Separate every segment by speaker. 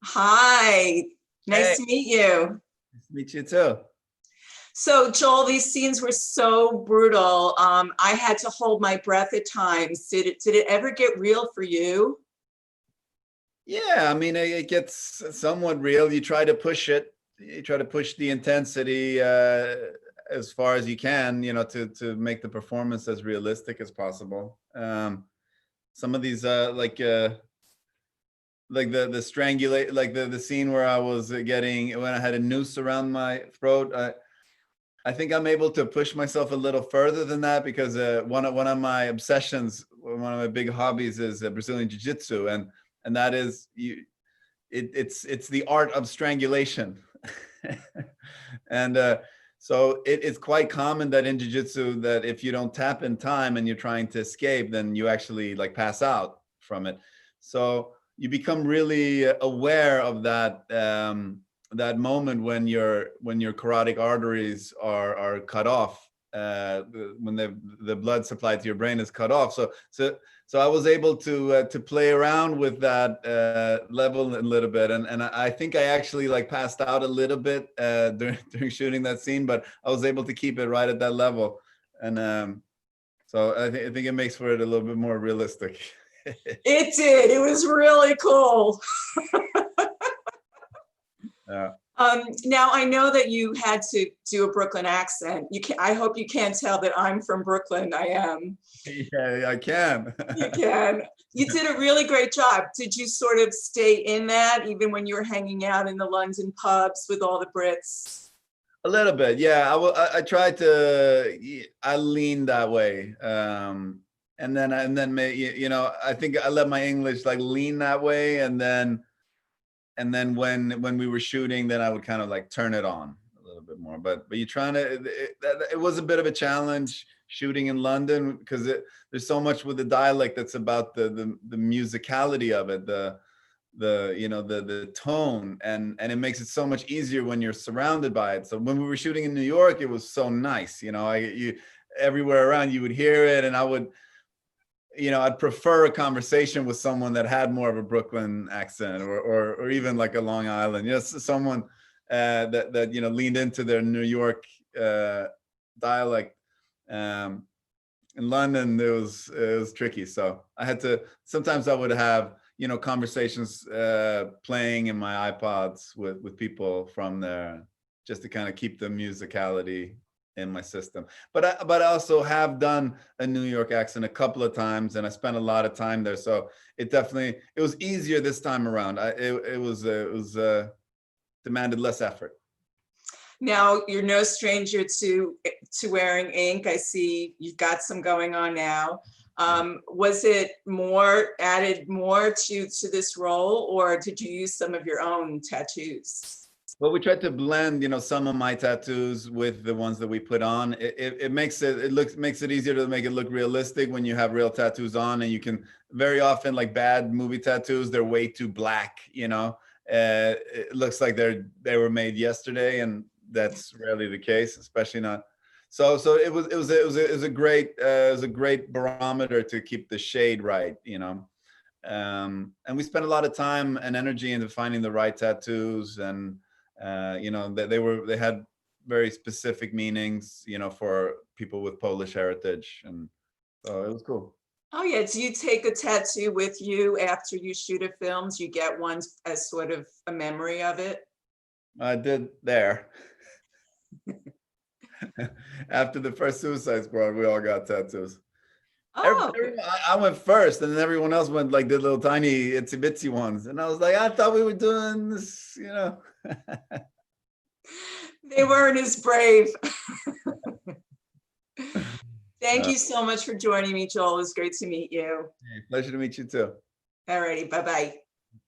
Speaker 1: Hi, nice
Speaker 2: Hey,
Speaker 1: to meet you.
Speaker 2: nice to meet you too.
Speaker 1: So, Joel, these scenes were so brutal. I had to hold my breath at times. Did it ever get real for you?
Speaker 2: Yeah, I mean, it gets somewhat real. You try to push it. You try to push the intensity as far as you can, to make the performance as realistic as possible. Some of these, like the strangulate, like the scene where I was getting when I had a noose around my throat. I think I'm able to push myself a little further than that because one of my obsessions, one of my big hobbies is Brazilian jiu-jitsu, and that is it's the art of strangulation, and so it's quite common that in jiu-jitsu that if you don't tap in time and you're trying to escape, then you actually like pass out from it. So you become really aware of that moment when your carotid arteries are cut off, when the blood supply to your brain is cut off. So I was able to play around with that level a little bit, and I think I actually like passed out a little bit during shooting that scene, but I was able to keep it right at that level, and so I think it makes for it a little bit more realistic.
Speaker 1: It did. It was really cool.
Speaker 2: Yeah.
Speaker 1: Now I know that you had to do a Brooklyn accent. I hope you can't tell that I'm from Brooklyn. I am.
Speaker 2: Yeah, I can.
Speaker 1: You can. You did a really great job. Did you sort of stay in that even when you were hanging out in the London pubs with all the Brits?
Speaker 2: A little bit, yeah. I tried to. I leaned that way, and then I think I let my English like lean that way, and then when we were shooting, then I would kind of like turn it on a little bit more. But you're trying to. It was a bit of a challenge shooting in London because there's so much with the dialect that's about the musicality of it, the tone, and it makes it so much easier when you're surrounded by it. So when we were shooting in New York, it was so nice, you everywhere around you would hear it, and I'd prefer a conversation with someone that had more of a Brooklyn accent, or even like a Long Island, someone that leaned into their New York dialect. In London, it was tricky, so I had to. Sometimes I would have conversations playing in my iPods with people from there, just to kind of keep the musicality in my system. But I also have done a New York accent a couple of times, and I spent a lot of time there, so it was easier this time around. It was demanded less effort.
Speaker 1: Now you're no stranger to wearing ink. I see you've got some going on now. Was it added more to this role, or did you use some of your own tattoos?
Speaker 2: Well, we tried to blend, some of my tattoos with the ones that we put on. It makes it easier to make it look realistic when you have real tattoos on, and you can very often, like bad movie tattoos, they're way too black. It looks like they were made yesterday, and that's rarely the case, especially not. So it was a great barometer to keep the shade right. And we spent a lot of time and energy into finding the right tattoos, and they had very specific meanings, for people with Polish heritage, and so it was cool.
Speaker 1: Oh yeah, do you take a tattoo with you after you shoot a film? Do you get one as sort of a memory of it?
Speaker 2: I did there. After the first Suicide Squad, we all got tattoos.
Speaker 1: Oh,
Speaker 2: I went first, and then everyone else went like the little tiny itsy bitsy ones, and I was like, I thought we were doing this.
Speaker 1: they weren't as brave. Thank
Speaker 2: Uh,
Speaker 1: you so much for joining me, Joel. It was great to meet you.
Speaker 2: Pleasure to meet you too.
Speaker 1: All righty, bye-bye.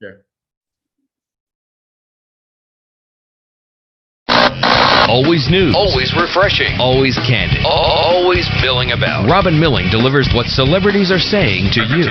Speaker 2: Sure.
Speaker 3: Always news. Always refreshing. Always candid. Always milling about. Robin Milling delivers what celebrities are saying to you.